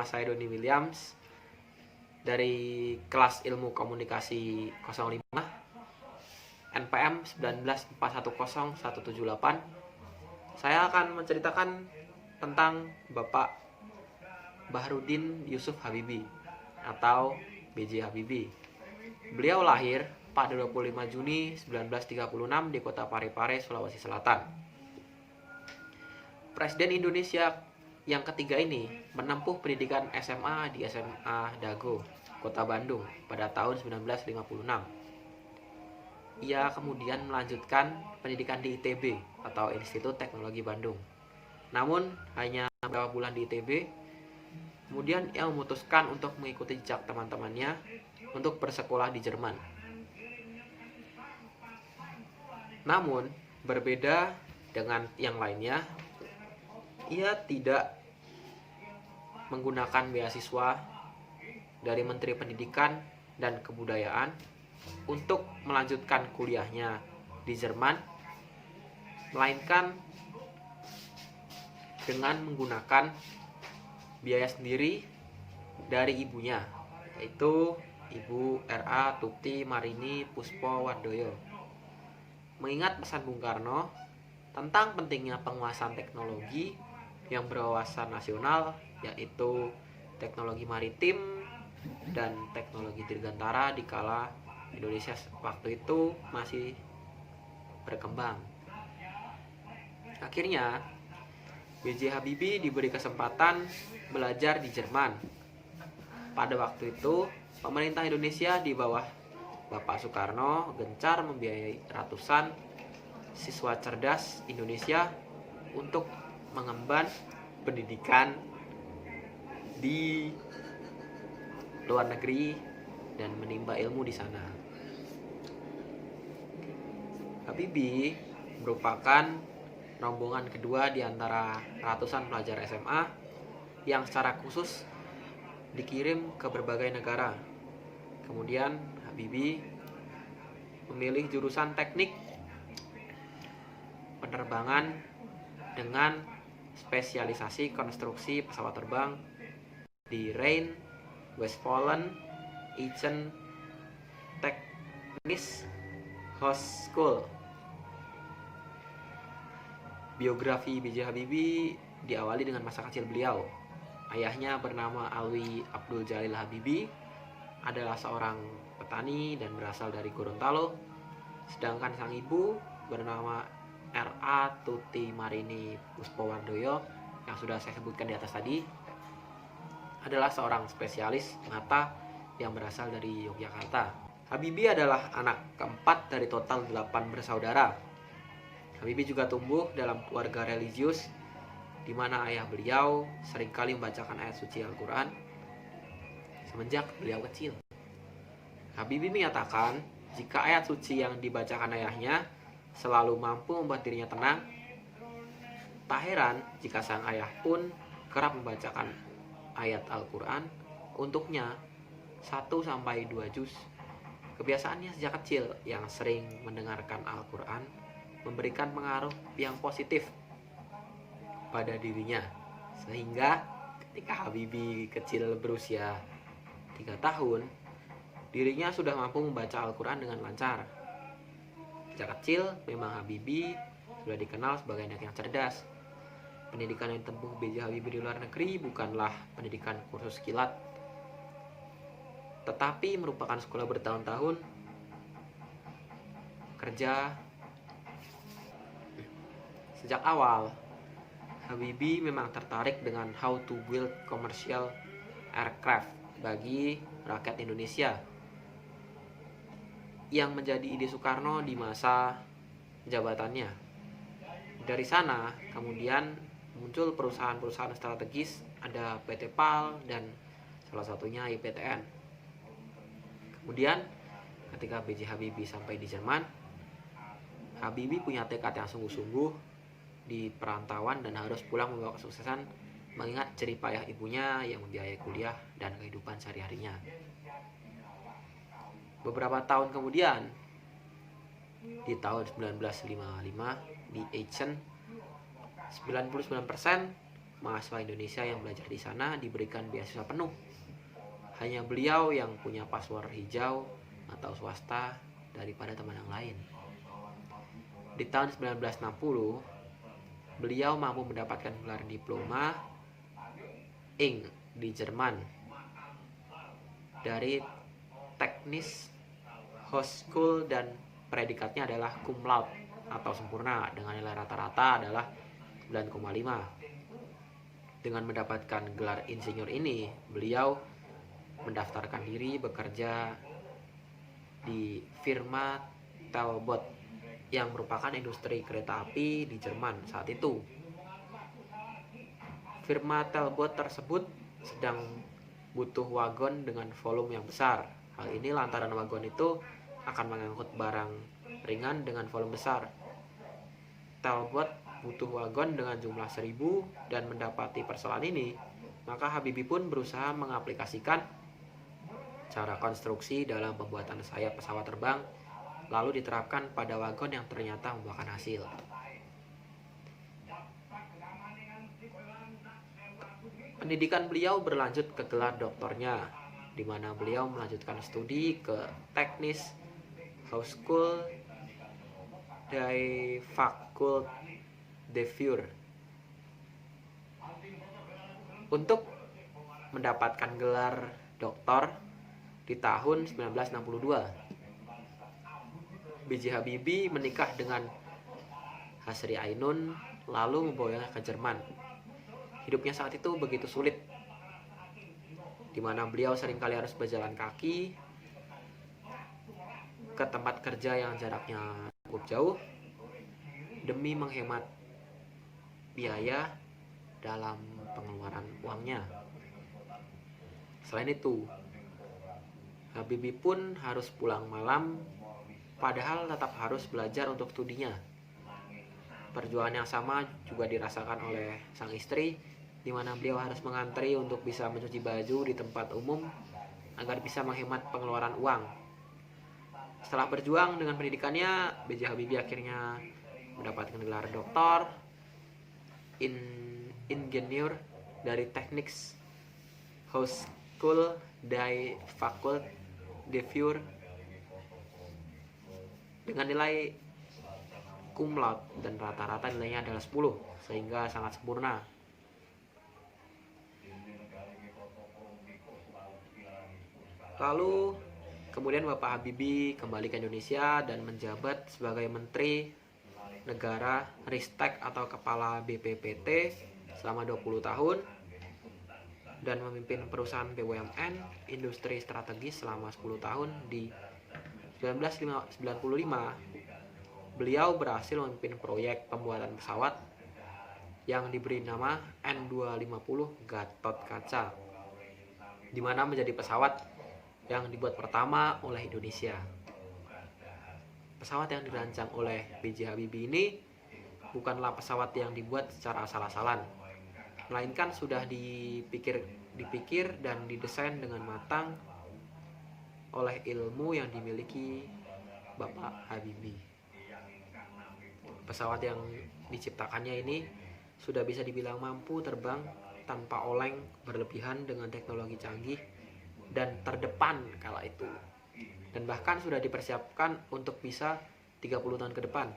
nama saya Doni Williams dari kelas Ilmu Komunikasi 05 NPM 19410-178. Saya akan menceritakan tentang Bapak Bahrudin Yusuf Habibie atau B.J. Habibie. Beliau lahir pada 25 Juni 1936 di kota Parepare, Sulawesi Selatan. Presiden Indonesia yang ketiga ini menempuh pendidikan SMA di SMA Dago, Kota Bandung pada tahun 1956. Ia kemudian melanjutkan pendidikan di ITB atau Institut Teknologi Bandung. Namun hanya beberapa bulan di ITB, kemudian ia memutuskan untuk mengikuti jejak teman-temannya untuk bersekolah di Jerman. Namun berbeda dengan yang lainnya, ia tidak menggunakan beasiswa dari Menteri Pendidikan dan Kebudayaan untuk melanjutkan kuliahnya di Jerman, melainkan dengan menggunakan biaya sendiri dari ibunya, yaitu Ibu R.A. Tuti Marini Puspowardoyo. Mengingat pesan Bung Karno tentang pentingnya penguasaan teknologi yang berwawasan nasional, yaitu teknologi maritim dan teknologi dirgantara di kala Indonesia waktu itu masih berkembang. Akhirnya B.J. Habibie diberi kesempatan belajar di Jerman. Pada waktu itu pemerintah Indonesia di bawah Bapak Soekarno gencar membiayai ratusan siswa cerdas Indonesia untuk mengemban pendidikan di luar negeri dan menimba ilmu di sana. Habibie merupakan rombongan kedua di antara ratusan pelajar SMA yang secara khusus dikirim ke berbagai negara. Kemudian Habibie memilih jurusan teknik penerbangan dengan spesialisasi konstruksi pesawat terbang di Rhein Westfalen Aachen Technische Hochschule. Biografi B.J. Habibie diawali dengan masa kecil beliau. Ayahnya bernama Alwi Abdul Jalil Habibie, adalah seorang petani dan berasal dari Gorontalo, sedangkan sang ibu bernama R.A. Tuti Marini Puspowardoyo yang sudah saya sebutkan di atas tadi adalah seorang spesialis mata yang berasal dari Yogyakarta. Habibie adalah anak keempat dari total 8 bersaudara. Habibie juga tumbuh dalam keluarga religius di mana ayah beliau seringkali membacakan ayat suci Al-Quran semenjak beliau kecil. Habibie menyatakan jika ayat suci yang dibacakan ayahnya selalu mampu membuat dirinya tenang, tak heran jika sang ayah pun kerap membacakan ayat Al-Quran untuknya 1-2 juz. Kebiasaannya sejak kecil yang sering mendengarkan Al-Quran memberikan pengaruh yang positif pada dirinya, sehingga ketika Habibie kecil berusia 3 tahun, dirinya sudah mampu membaca Al-Quran dengan lancar. Sejak kecil memang Habibie sudah dikenal sebagai anak yang cerdas. Pendidikan yang ditempuh B.J. Habibie di luar negeri bukanlah pendidikan kursus kilat, tetapi merupakan sekolah bertahun-tahun kerja. Sejak awal Habibie memang tertarik dengan how to build commercial aircraft bagi rakyat Indonesia yang menjadi ide Soekarno di masa jabatannya. Dari sana kemudian muncul perusahaan-perusahaan strategis, ada PT PAL dan salah satunya IPTN. Kemudian ketika B.J. Habibie sampai di Jerman, Habibie punya tekad yang sungguh-sungguh di perantauan dan harus pulang membawa kesuksesan mengingat jerih payah ibunya yang membiayai kuliah dan kehidupan sehari-harinya. Beberapa tahun kemudian, di tahun 1955 di Aachen, 99% mahasiswa Indonesia yang belajar di sana diberikan beasiswa penuh. Hanya beliau yang punya paspor hijau atau swasta daripada teman yang lain. Di tahun 1960, beliau mampu mendapatkan gelar diploma Ing di Jerman dari Technische Hochschule dan predikatnya adalah cum laude atau sempurna dengan nilai rata-rata adalah 9,5. Dengan mendapatkan gelar insinyur ini, beliau mendaftarkan diri bekerja di firma Talbot yang merupakan industri kereta api di Jerman saat itu. Firma Talbot tersebut sedang butuh wagon dengan volume yang besar. Hal ini lantaran wagon itu akan mengangkut barang ringan dengan volume besar. Talbot butuh wagon dengan jumlah 1000 dan mendapati persoalan ini, maka Habibie pun berusaha mengaplikasikan cara konstruksi dalam pembuatan sayap pesawat terbang, lalu diterapkan pada wagon yang ternyata membuahkan hasil. Pendidikan beliau berlanjut ke gelar doktornya, di mana beliau melanjutkan studi ke Technische Hochschule der Fakultät Dafür. Untuk mendapatkan gelar doktor di tahun 1962, B.J. Habibie menikah dengan Hasri Ainun lalu membawanya ke Jerman. Hidupnya saat itu begitu sulit, di mana beliau seringkali harus berjalan kaki ke tempat kerja yang jaraknya cukup jauh demi menghemat biaya dalam pengeluaran uangnya. Selain itu, Habibie pun harus pulang malam, padahal tetap harus belajar untuk studinya. Perjuangan yang sama juga dirasakan oleh sang istri, di mana beliau harus mengantri untuk bisa mencuci baju di tempat umum agar bisa menghemat pengeluaran uang. Setelah berjuang dengan pendidikannya, B.J. Habibie akhirnya mendapatkan gelar doktor Ingenieur dari Technische Hochschule der Fakultät Dafür dengan nilai cum laude dan rata-rata nilainya adalah 10, sehingga sangat sempurna. Lalu kemudian Bapak Habibie kembali ke Indonesia dan menjabat sebagai Menteri Negara Ristek atau Kepala BPPT selama 20 tahun dan memimpin perusahaan BUMN industri strategis selama 10 tahun. Di 1995 beliau berhasil memimpin proyek pembuatan pesawat yang diberi nama N250 Gatot Kaca, di mana menjadi pesawat yang dibuat pertama oleh Indonesia. Pesawat yang dirancang oleh B.J. Habibie ini bukanlah pesawat yang dibuat secara asal-asalan, melainkan sudah dipikir dan didesain dengan matang oleh ilmu yang dimiliki Bapak Habibie. Pesawat yang diciptakannya ini sudah bisa dibilang mampu terbang tanpa oleng berlebihan dengan teknologi canggih dan terdepan kala itu, dan bahkan sudah dipersiapkan untuk bisa 30 tahun ke depan.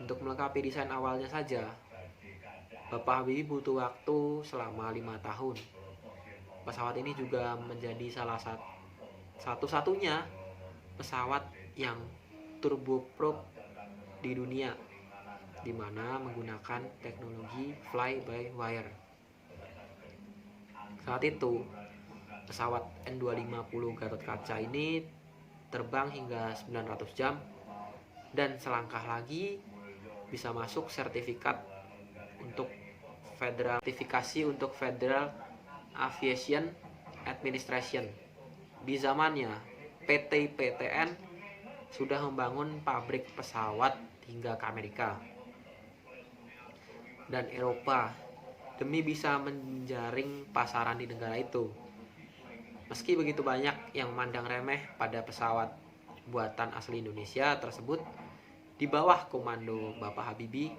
Untuk melengkapi desain awalnya saja, Bapak Habibie butuh waktu selama 5 tahun. Pesawat ini juga menjadi salah satu-satunya pesawat yang turboprop di dunia, di mana menggunakan teknologi fly-by-wire. Saat itu, pesawat N250 Gatot Kaca ini terbang hingga 900 jam dan selangkah lagi bisa masuk sertifikasi untuk Federal Aviation Administration. Di zamannya, PT-PTN sudah membangun pabrik pesawat hingga ke Amerika dan Eropa demi bisa menjaring pasaran di negara itu. Meski begitu banyak yang memandang remeh pada pesawat buatan asli Indonesia tersebut, di bawah komando Bapak Habibie,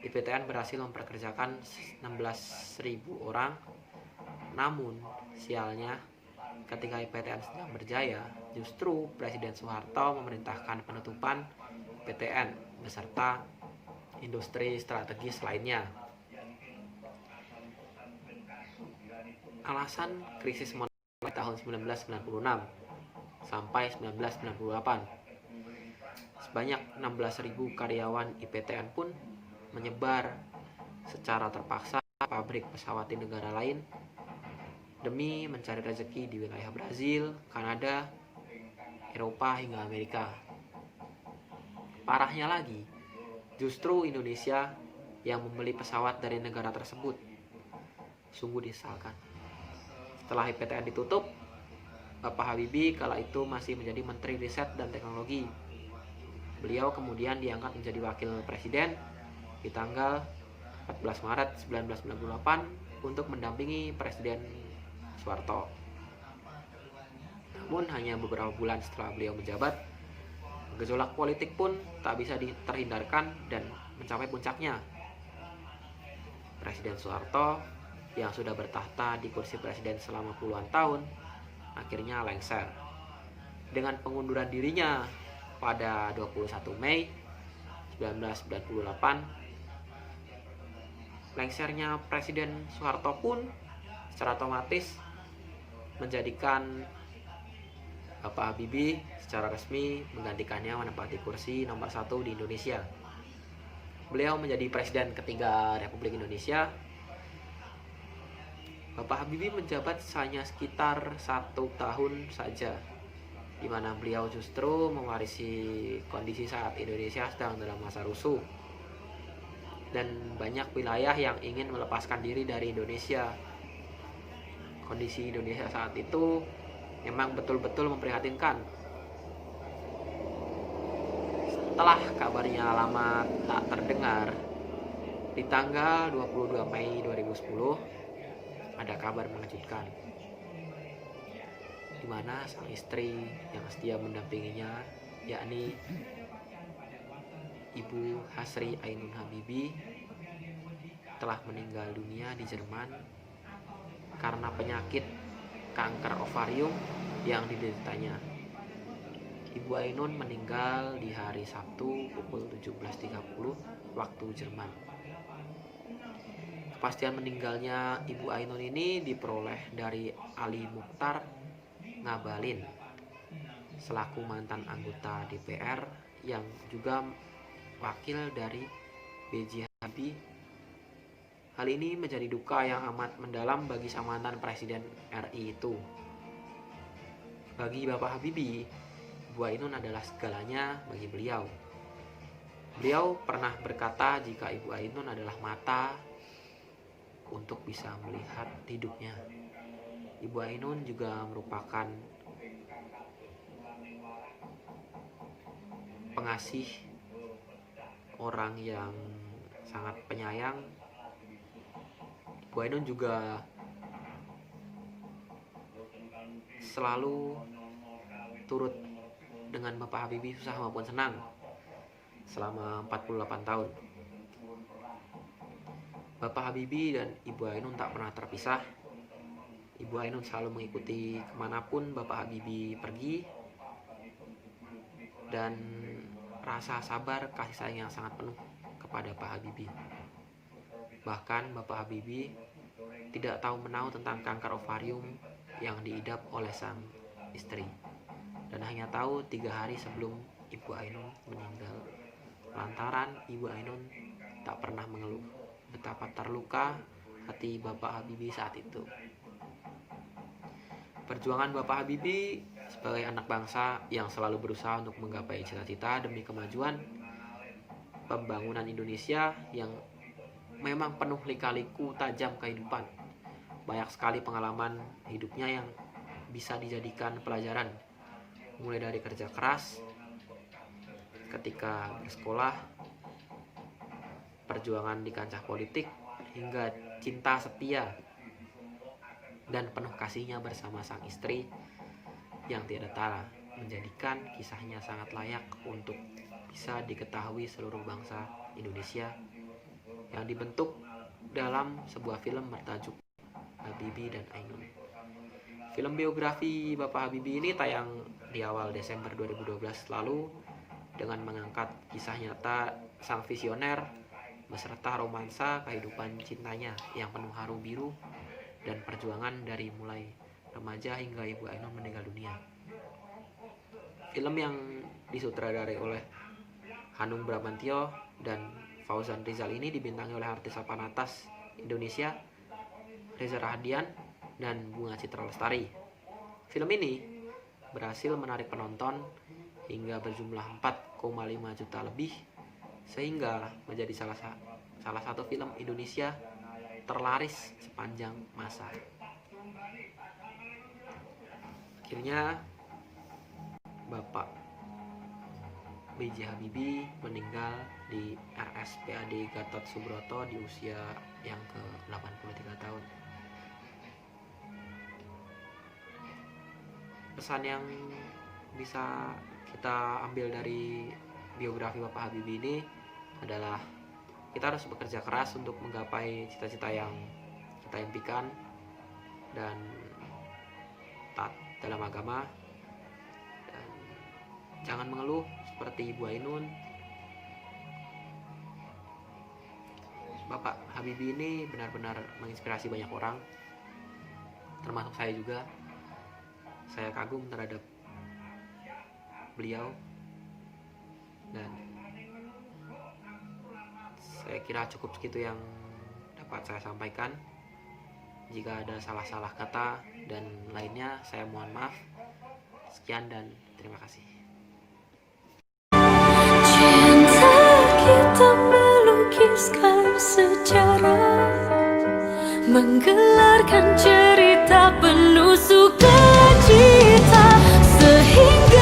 IPTN berhasil memperkerjakan 16.000 orang. Namun, sialnya, ketika IPTN sedang berjaya, justru Presiden Soeharto memerintahkan penutupan IPTN beserta industri strategis lainnya. Alasan krisis moneter tahun 1996 sampai 1998. Sebanyak 16.000 karyawan IPTN pun menyebar secara terpaksa pabrik pesawat di negara lain demi mencari rezeki di wilayah Brazil, Kanada, Eropa hingga Amerika. Parahnya lagi, justru Indonesia yang membeli pesawat dari negara tersebut. Sungguh disesalkan. Setelah IPTN ditutup, Bapak Habibie kala itu masih menjadi Menteri Riset dan Teknologi. Beliau kemudian diangkat menjadi Wakil Presiden di tanggal 14 Maret 1998 untuk mendampingi Presiden Soeharto. Namun hanya beberapa bulan setelah beliau menjabat, gejolak politik pun tak bisa terhindarkan dan mencapai puncaknya. Presiden Soeharto yang sudah bertahta di kursi presiden selama puluhan tahun akhirnya lengser dengan pengunduran dirinya pada 21 Mei 1998. Lengsernya Presiden Soeharto pun secara otomatis menjadikan Bapak Habibie secara resmi menggantikannya menempati kursi nomor 1 di Indonesia. Beliau menjadi presiden ketiga Republik Indonesia. Bapak Habibie menjabat hanya sekitar 1 tahun saja, di mana beliau justru mewarisi kondisi saat Indonesia sedang dalam masa rusuh dan banyak wilayah yang ingin melepaskan diri dari Indonesia. Kondisi Indonesia saat itu memang betul-betul memprihatinkan. Setelah kabarnya lama tak terdengar, di tanggal 22 Mei 2010 ada kabar mengejutkan, di mana sang istri yang setia mendampinginya, yakni Ibu Hasri Ainun Habibie, telah meninggal dunia di Jerman karena penyakit kanker ovarium yang dideritanya. Ibu Ainun meninggal di hari Sabtu pukul 17.30 waktu Jerman. Kepastian meninggalnya Ibu Ainun ini diperoleh dari Ali Mukhtar Ngabalin, selaku mantan anggota DPR yang juga wakil dari B.J. Habibie. Hal ini menjadi duka yang amat mendalam bagi sang mantan Presiden RI itu. Bagi Bapak Habibie, Ibu Ainun adalah segalanya bagi beliau. Beliau pernah berkata jika Ibu Ainun adalah mata untuk bisa melihat hidupnya. Ibu Ainun juga merupakan pengasih, orang yang sangat penyayang. Bu Ainun juga selalu turut dengan Bapak Habibie susah maupun senang selama 48 tahun. Bapak Habibie dan Ibu Ainun tak pernah terpisah. Ibu Ainun selalu mengikuti kemanapun Bapak Habibie pergi, dan rasa sabar kasih sayang yang sangat penuh kepada Pak Habibie. Bahkan Bapak Habibie tidak tahu menau tentang kanker ovarium yang diidap oleh sang istri, dan hanya tahu 3 hari sebelum Ibu Ainun meninggal, lantaran Ibu Ainun tak pernah mengeluh betapa terluka hati Bapak Habibie saat itu. Perjuangan Bapak Habibie sebagai anak bangsa yang selalu berusaha untuk menggapai cita-cita demi kemajuan pembangunan Indonesia yang memang penuh lika-liku tajam kehidupan. Banyak sekali pengalaman hidupnya yang bisa dijadikan pelajaran, mulai dari kerja keras ketika bersekolah, perjuangan di kancah politik, hingga cinta setia dan penuh kasihnya bersama sang istri yang tiada tara, menjadikan kisahnya sangat layak untuk bisa diketahui seluruh bangsa Indonesia yang dibentuk dalam sebuah film bertajuk Habibie dan Ainun. Film biografi Bapak Habibie ini tayang di awal Desember 2012 lalu dengan mengangkat kisah nyata sang visioner beserta romansa kehidupan cintanya yang penuh haru biru dan perjuangan dari mulai remaja hingga Ibu Ainun meninggal dunia. Film yang disutradarai oleh Hanung Bramantyo dan Fauzan Rizal ini dibintangi oleh artis papan atas Indonesia Reza Rahadian dan Bunga Citra Lestari. Film ini berhasil menarik penonton hingga berjumlah 4,5 juta lebih, sehingga menjadi salah satu film Indonesia terlaris sepanjang masa. Akhirnya Bapak B.J. Habibie meninggal di RSPAD Gatot Subroto di usia yang ke-83 tahun. Pesan yang bisa kita ambil dari biografi Bapak Habibie ini adalah kita harus bekerja keras untuk menggapai cita-cita yang kita impikan dan taat dalam agama, dan jangan mengeluh seperti Ibu Ainun. Bapak Habibie ini benar-benar menginspirasi banyak orang, termasuk saya juga. Saya kagum terhadap beliau dan saya kira cukup segitu yang dapat saya sampaikan. Jika ada salah-salah kata dan lainnya, saya mohon maaf. Sekian dan terima kasih. Cinta kita melukiskan sejarah, menggelarkan cerita penuh sukacita, sehingga